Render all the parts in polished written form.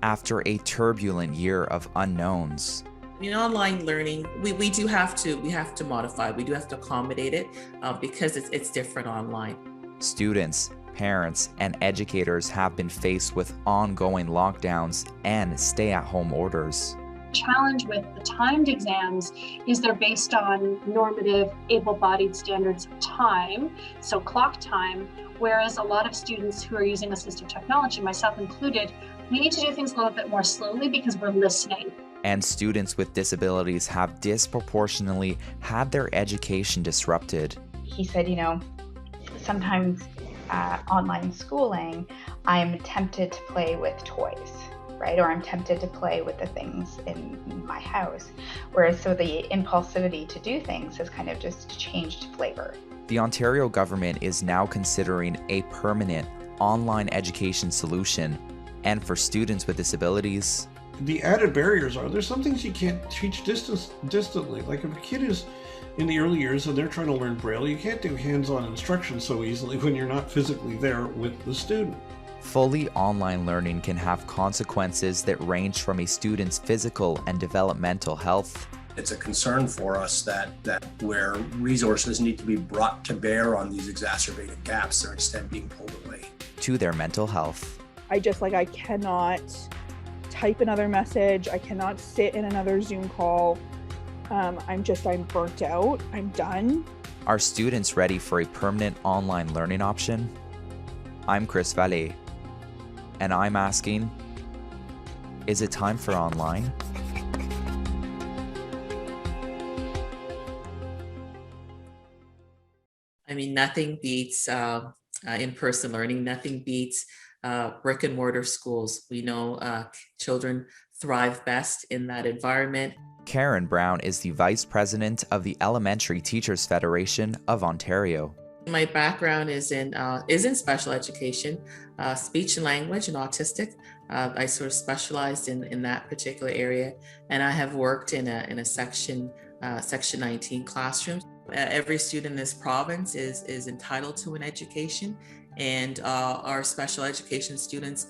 after a turbulent year of unknowns. In online learning, we do have to modify, we do have to accommodate it because it's different online. Students, parents, and educators have been faced with ongoing lockdowns and stay-at-home orders. Challenge with the timed exams is they're based on normative able-bodied standards of time, so clock time, whereas a lot of students who are using assistive technology, myself included, we need to do things a little bit more slowly because we're listening. And students with disabilities have disproportionately had their education disrupted. He said, sometimes online schooling, I'm tempted to play with toys, right? Or I'm tempted to play with the things in my house. Whereas so the impulsivity to do things has kind of just changed flavor. The Ontario government is now considering a permanent online education solution. And for students with disabilities, the added barriers are there's some things you can't teach distantly. Like if a kid is in the early years and they're trying to learn Braille, you can't do hands-on instruction so easily when you're not physically there with the student. Fully online learning can have consequences that range from a student's physical and developmental health. It's a concern for us that where resources need to be brought to bear on these exacerbated gaps, they're instead being pulled away. To their mental health. I cannot type another message. I cannot sit in another Zoom call. I'm burnt out. I'm done. Are students ready for a permanent online learning option? I'm Chris Vallée, and I'm asking, is it time for online? Nothing beats in-person learning. Nothing beats brick and mortar schools. We know children thrive best in that environment. Karen Brown is the Vice President of the Elementary Teachers Federation of Ontario. My background is in special education, speech and language and autistic. I sort of specialized in that particular area, and I have worked in a Section 19 classroom. Every student in this province is entitled to an education, and our special education students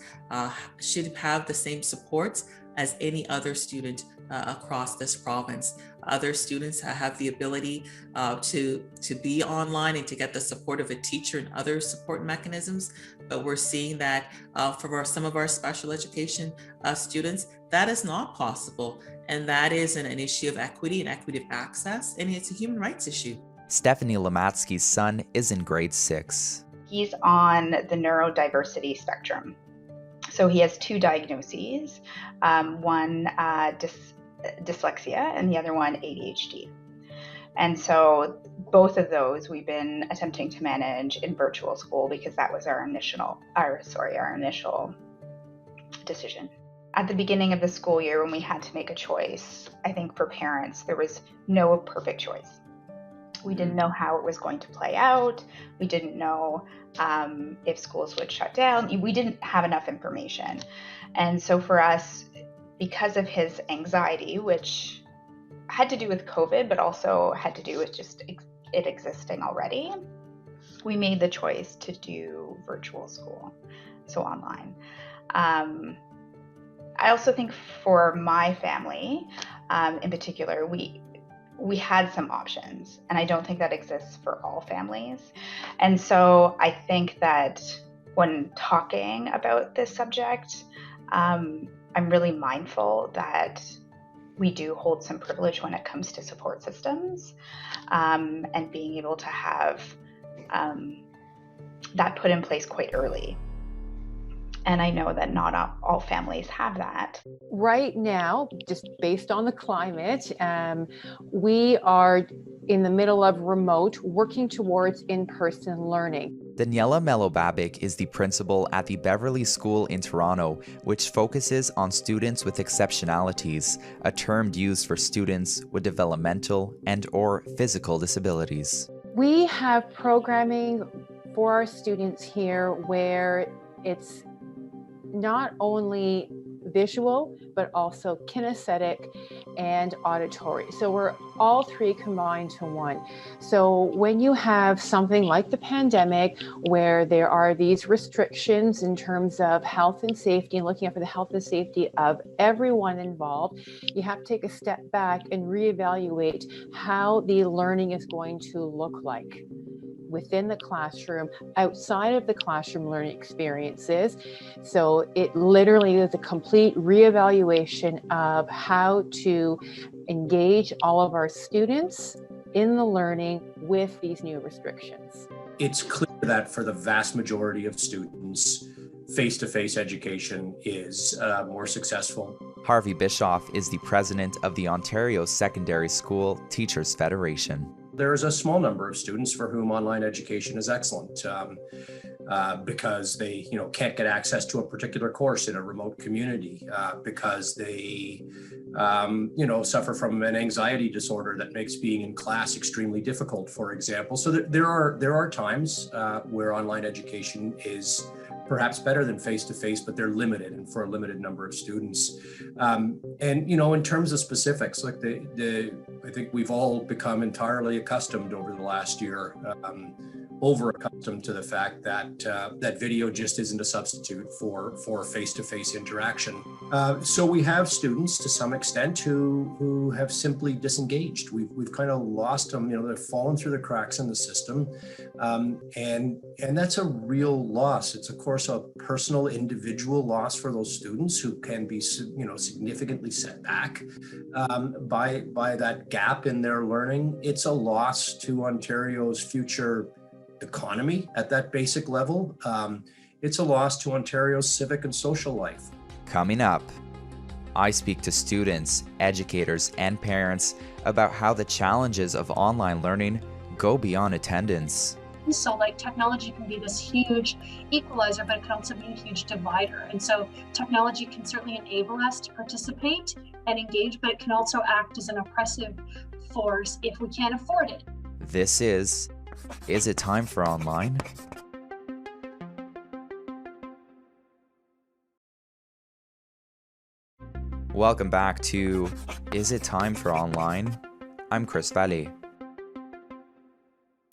should have the same supports as any other student across this province. Other students have the ability to be online and to get the support of a teacher and other support mechanisms, but we're seeing that for some of our special education students, that is not possible. And that is an issue of equity and equity of access, and it's a human rights issue. Stephanie Matsky's son is in grade 6. He's on the neurodiversity spectrum. So he has 2 diagnoses, one dyslexia and the other one ADHD. And so both of those we've been attempting to manage in virtual school because that was our initial decision. At the beginning of the school year, when we had to make a choice, I think for parents, there was no perfect choice. We didn't know how it was going to play out. We didn't know if schools would shut down. We didn't have enough information. And so for us, because of his anxiety, which had to do with COVID, but also had to do with just it existing already, we made the choice to do virtual school, so online. I also think for my family, in particular, we had some options, and I don't think that exists for all families. And so I think that when talking about this subject, I'm really mindful that we do hold some privilege when it comes to support systems, and being able to have that put in place quite early. And I know that not all families have that. Right now, just based on the climate, we are in the middle of remote, working towards in-person learning. Daniela Mello-Babic is the principal at the Beverly School in Toronto, which focuses on students with exceptionalities, a term used for students with developmental and/or physical disabilities. We have programming for our students here where it's not only visual, but also kinesthetic and auditory. So we're all three combined to one. So when you have something like the pandemic, where there are these restrictions in terms of health and safety and looking out for the health and safety of everyone involved, you have to take a step back and reevaluate how the learning is going to look like within the classroom, outside of the classroom learning experiences. So it literally is a complete reevaluation of how to engage all of our students in the learning with these new restrictions. It's clear that for the vast majority of students, face-to-face education is more successful. Harvey Bischoff is the president of the Ontario Secondary School Teachers Federation. There is a small number of students for whom online education is excellent because they, can't get access to a particular course in a remote community, because they, suffer from an anxiety disorder that makes being in class extremely difficult, for example. So there are times where online education is perhaps better than face-to-face, but they're limited and for a limited number of students. In terms of specifics, like I think we've all become entirely accustomed over the last year, over accustomed to the fact that that video just isn't a substitute for face-to-face interaction. So we have students to some extent who have simply disengaged. We've kind of lost them. They've fallen through the cracks in the system, and that's a real loss. It's of course a personal, individual loss for those students who can be significantly set back by that gap in their learning. It's a loss to Ontario's future economy at that basic level. It's a loss to Ontario's civic and social life. Coming up, I speak to students, educators, and parents about how the challenges of online learning go beyond attendance. So technology can be this huge equalizer, but it can also be a huge divider. And so technology can certainly enable us to participate and engage, but it can also act as an oppressive force if we can't afford it. This is it time for online? Welcome back to Is It Time for Online? I'm Chris Vallée.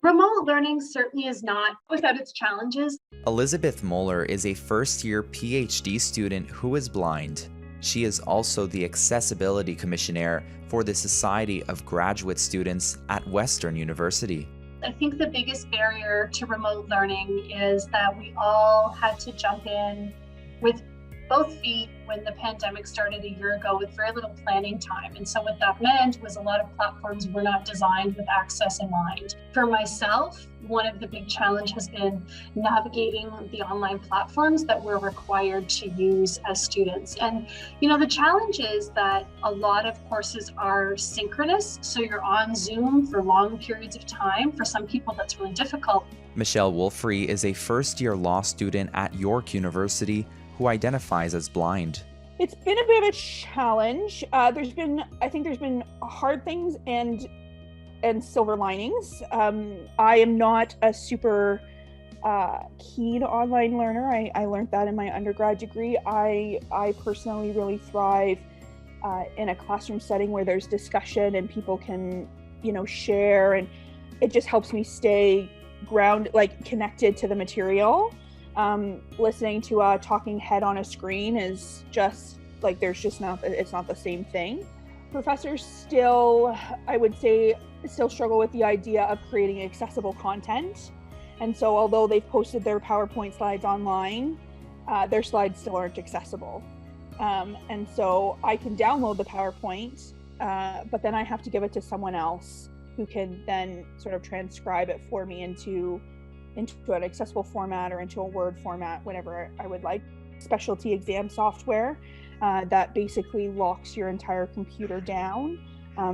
Remote learning certainly is not without its challenges. Elizabeth Muller is a first-year PhD student who is blind. She is also the Accessibility Commissioner for the Society of Graduate Students at Western University. I think the biggest barrier to remote learning is that we all had to jump in with both feet when the pandemic started a year ago with very little planning time. And so what that meant was a lot of platforms were not designed with access in mind. For myself, one of the big challenges has been navigating the online platforms that we're required to use as students. And, the challenge is that a lot of courses are synchronous. So you're on Zoom for long periods of time. For some people, that's really difficult. Michelle Wolfe is a first-year law student at York University who identifies as blind. It's been a bit of a challenge. I think there's been hard things and silver linings. I am not a super keen online learner. I learned that in my undergrad degree. I personally really thrive in a classroom setting where there's discussion and people can, share, and it just helps me stay connected to the material. Listening to a talking head on a screen is just it's not the same thing. Professors still, I would say, struggle with the idea of creating accessible content. And so although they've posted their PowerPoint slides online, their slides still aren't accessible. And so I can download the PowerPoint, but then I have to give it to someone else who can then sort of transcribe it for me into an accessible format or into a Word format, whatever I would like. Specialty exam software that basically locks your entire computer down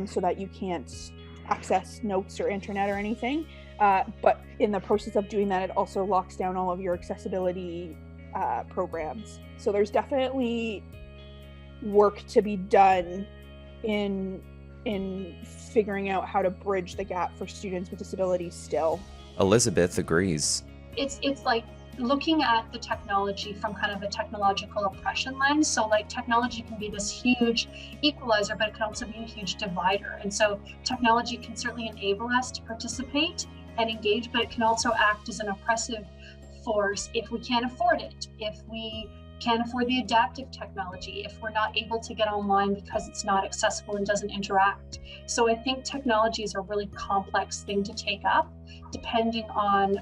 so that you can't access notes or internet or anything. But in the process of doing that, it also locks down all of your accessibility programs. So there's definitely work to be done in figuring out how to bridge the gap for students with disabilities still. Elizabeth agrees. It's like looking at the technology from kind of a technological oppression lens. So like technology can be this huge equalizer, but it can also be a huge divider. And so technology can certainly enable us to participate and engage, but it can also act as an oppressive force if we can't afford it, if we can't afford the adaptive technology, if we're not able to get online because it's not accessible and doesn't interact. So I think technology is a really complex thing to take up, depending on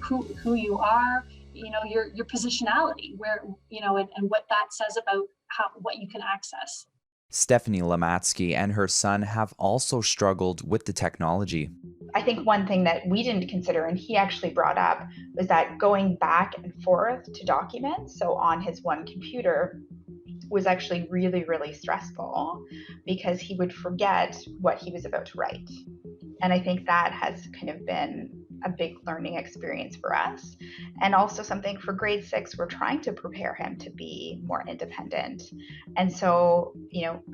who you are, your positionality, where, and what that says about what you can access. Stephanie Matsky and her son have also struggled with the technology. I think one thing that we didn't consider, and he actually brought up, was that going back and forth to documents, so on his one computer, was actually really, really stressful because he would forget what he was about to write. And I think that has kind of been a big learning experience for us. And also something for grade 6, we're trying to prepare him to be more independent. And so,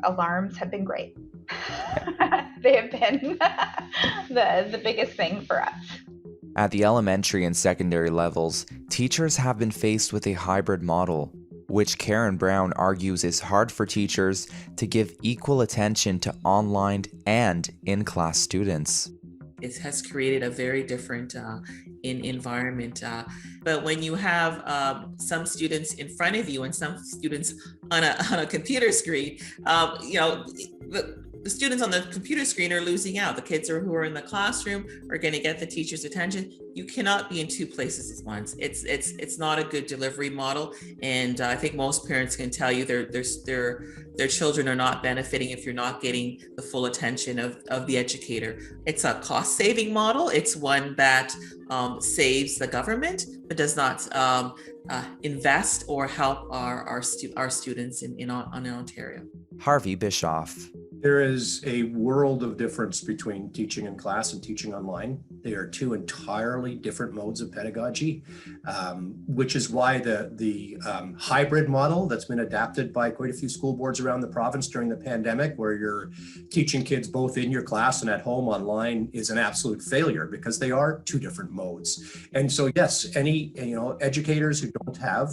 alarms have been great. They have been the biggest thing for us. At the elementary and secondary levels, teachers have been faced with a hybrid model, which Karen Brown argues is hard for teachers to give equal attention to online and in-class students. It has created a very different environment. But when you have some students in front of you and some students on a computer screen, the students on the computer screen are losing out. The kids who are in the classroom are going to get the teacher's attention. You cannot be in two places at once. It's not a good delivery model, and I think most parents can tell you their children are not benefiting if you're not getting the full attention of the educator. It's a cost-saving model. It's one that saves the government, but does not invest or help our students in Ontario. Harvey Bischoff. There is a world of difference between teaching in class and teaching online. They are two entirely different modes of pedagogy, which is why the hybrid model that's been adapted by quite a few school boards around the province during the pandemic, where you're teaching kids both in your class and at home online, is an absolute failure because they are two different modes. And so yes, any educators who don't have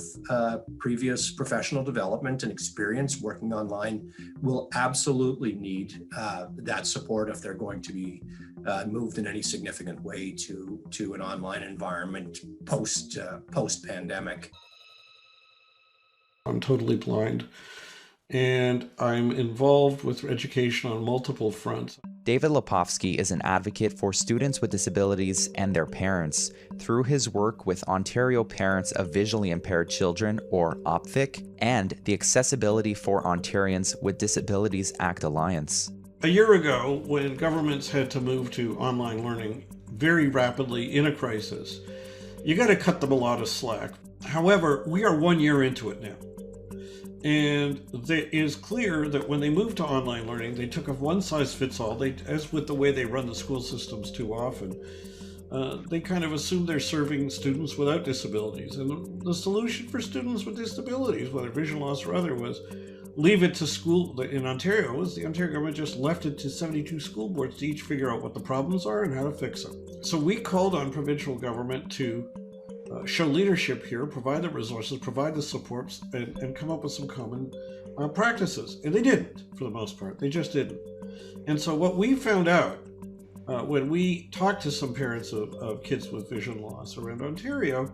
previous professional development and experience working online will absolutely need that support if they're going to be moved in any significant way to an online environment post pandemic. I'm totally blind, and I'm involved with education on multiple fronts. David Lepofsky is an advocate for students with disabilities and their parents through his work with Ontario Parents of Visually Impaired Children, or OPVIC, and the Accessibility for Ontarians with Disabilities Act Alliance. A year ago, when governments had to move to online learning very rapidly in a crisis, you got to cut them a lot of slack. However, we are 1 year into it now. And it is clear that when they moved to online learning, they took a one-size-fits-all. As with the way they run the school systems too often, they kind of assumed they're serving students without disabilities. And the solution for students with disabilities, whether vision loss or other, was leave it to school. In Ontario, the Ontario government just left it to 72 school boards to each figure out what the problems are and how to fix them. So we called on provincial government to show leadership here, provide the resources, provide the supports, and come up with some common practices. And they didn't, for the most part. They just didn't. And so what we found out when we talked to some parents of kids with vision loss around Ontario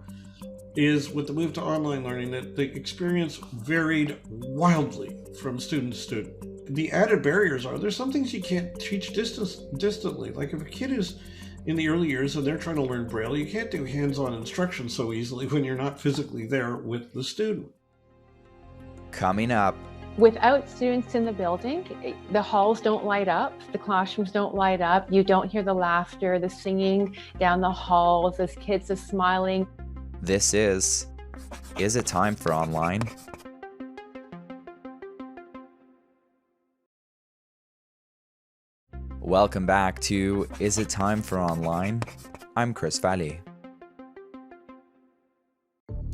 is, with the move to online learning, that the experience varied wildly from student to student. The added barriers are, there's some things you can't teach distantly. Like if a kid is in the early years and they're trying to learn Braille, you can't do hands-on instruction so easily when you're not physically there with the student. Coming up. Without students in the building, the halls don't light up, the classrooms don't light up, you don't hear the laughter, the singing down the halls, as kids are smiling. This is It Time for Online? Welcome back to Is It Time for Online? I'm Chris Vallée.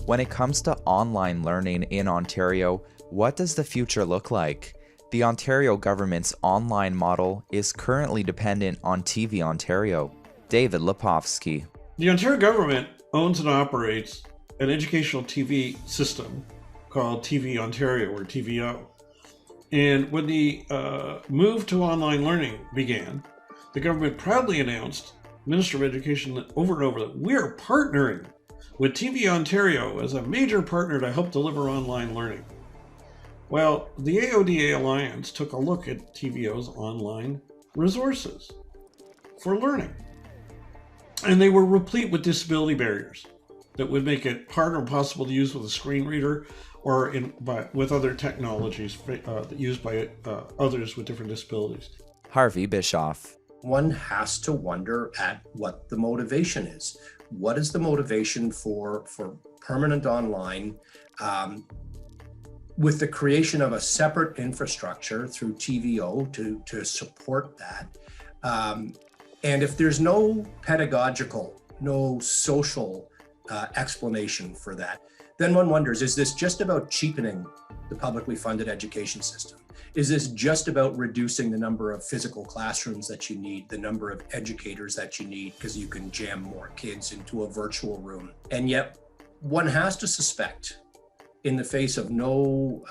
When it comes to online learning in Ontario, what does the future look like? The Ontario government's online model is currently dependent on TV Ontario. David Lepofsky. The Ontario government owns and operates an educational TV system called TV Ontario, or TVO. And when the move to online learning began, the government proudly announced, Minister of Education over and over, that we're partnering with TV Ontario as a major partner to help deliver online learning. Well, the AODA Alliance took a look at TVO's online resources for learning, and they were replete with disability barriers that would make it hard or impossible to use with a screen reader or with other technologies used by others with different disabilities. Harvey Bischoff. One has to wonder at what the motivation is. What is the motivation for permanent online with the creation of a separate infrastructure through TVO to support that? And if there's no pedagogical, no social explanation for that, then one wonders, is this just about cheapening the publicly funded education system? Is this just about reducing the number of physical classrooms that you need, the number of educators that you need, because you can jam more kids into a virtual room? And yet one has to suspect, in the face of no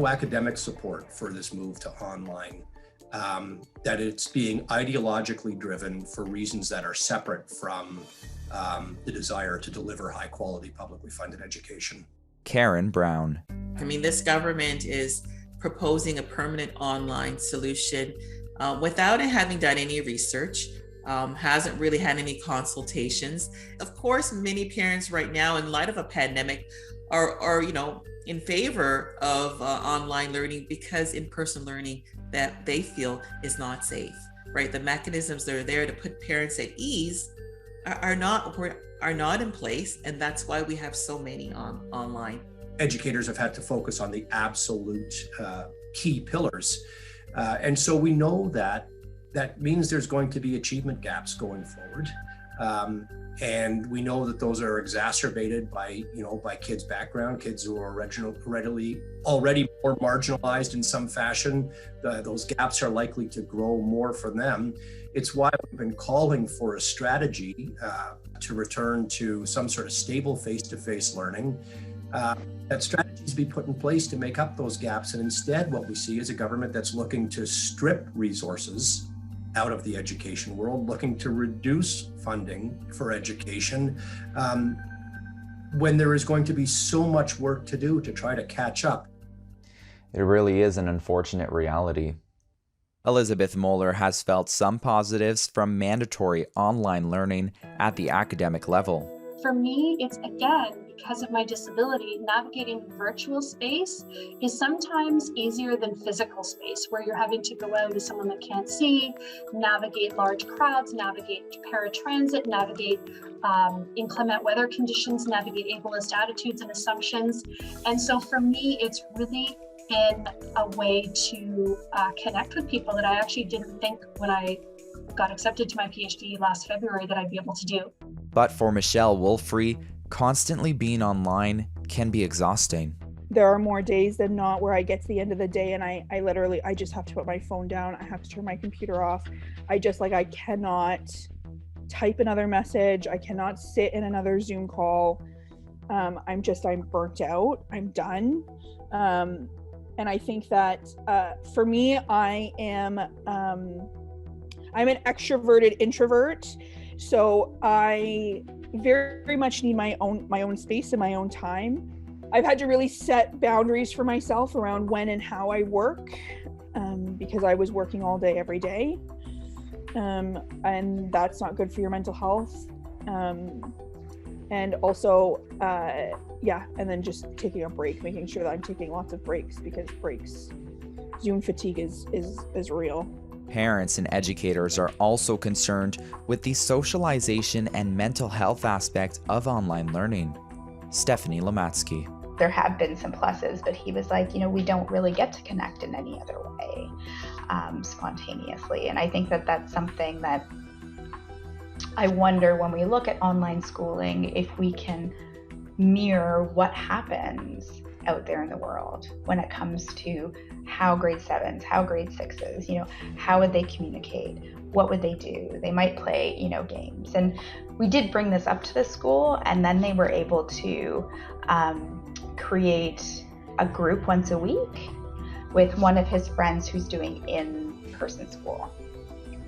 academic support for this move to online, that it's being ideologically driven for reasons that are separate from the desire to deliver high quality publicly funded education. Karen Brown. I mean, this government is proposing a permanent online solution without it having done any research, hasn't really had any consultations. Of course, many parents right now, in light of a pandemic, are in favor of online learning because in-person learning that they feel is not safe, right? The mechanisms that are there to put parents at ease are not in place, and that's why we have so many online. Educators have had to focus on the absolute key pillars. And so we know that means there's going to be achievement gaps going forward. And we know that those are exacerbated by kids' background, kids who are already more marginalized in some fashion. Those gaps are likely to grow more for them. It's why we've been calling for a strategy to return to some sort of stable face-to-face learning. That strategies be put in place to make up those gaps. And instead, what we see is a government that's looking to strip resources out of the education world, looking to reduce funding for education, when there is going to be so much work to do to try to catch up. It really is an unfortunate reality. Elizabeth Muller has felt some positives from mandatory online learning at the academic level. For me, it's again, because of my disability, navigating virtual space is sometimes easier than physical space, where you're having to go out as someone that can't see, navigate large crowds, navigate paratransit, navigate inclement weather conditions, navigate ableist attitudes and assumptions. And so for me, it's really been a way to connect with people that I actually didn't think when I got accepted to my PhD last February that I'd be able to do. But for Michelle Wolfe, constantly being online can be exhausting. There are more days than not where I get to the end of the day and I just have to put my phone down. I have to turn my computer off. I cannot type another message. I cannot sit in another Zoom call. I'm burnt out. I'm done. And I think that for me, I'm an extroverted introvert. So I very much need my own space and my own time. I've had to really set boundaries for myself around when and how I work, because I was working all day, every day. And that's not good for your mental health. And also, and then just taking a break, making sure that I'm taking lots of breaks, because Zoom fatigue is real. Parents and educators are also concerned with the socialization and mental health aspect of online learning. Stephanie Matsky. There have been some pluses, but he was like, we don't really get to connect in any other way, spontaneously. And I think that that's something that I wonder, when we look at online schooling, if we can mirror what happens out there in the world when it comes to how grade 7s, how grade 6s, how would they communicate? What would they do? They might play, games. And we did bring this up to the school, and then they were able to create a group once a week with one of his friends who's doing in-person school.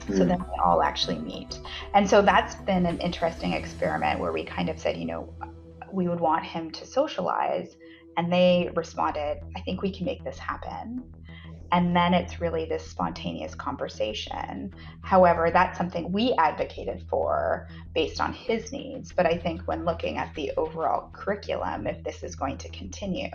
So then they all actually meet. And so that's been an interesting experiment where we kind of said, we would want him to socialize. And they responded, I think we can make this happen. And then it's really this spontaneous conversation. However, that's something we advocated for based on his needs. But I think when looking at the overall curriculum, if this is going to continue,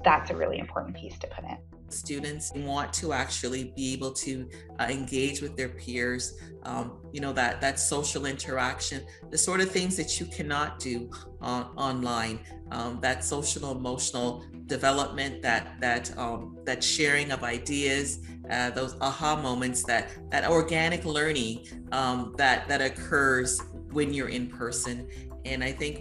that's a really important piece to put in. Students want to actually be able to engage with their peers, that social interaction, the sort of things that you cannot do online, that social emotional development, that sharing of ideas, those aha moments, that organic learning that occurs when you're in person. And I think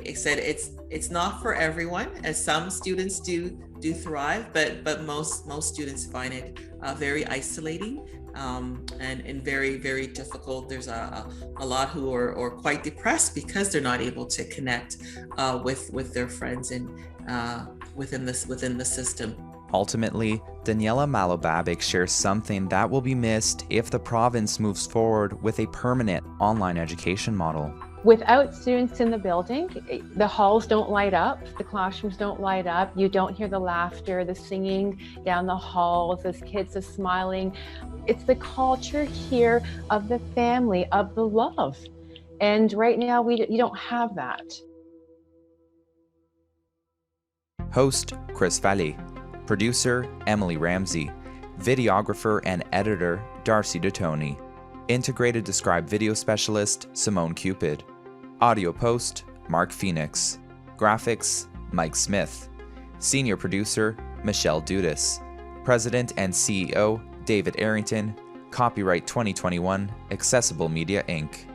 it's not for everyone, as some students do thrive, but most students find it very isolating and very, very difficult. There's a lot who are quite depressed because they're not able to connect with their friends and within the system. Ultimately, Daniela Malobabik shares something that will be missed if the province moves forward with a permanent online education model. Without students in the building, the halls don't light up, the classrooms don't light up, you don't hear the laughter, the singing down the halls, as kids are smiling. It's the culture here of the family, of the love. And right now, you don't have that. Host, Chris Vallée. Producer, Emily Ramsey. Videographer and editor, Darcy DeToni. Integrated Described Video Specialist, Simone Cupid. Audio post, Mark Phoenix. Graphics, Mike Smith. Senior producer, Michelle Dudas. President and CEO, David Arrington. Copyright 2021, Accessible Media Inc.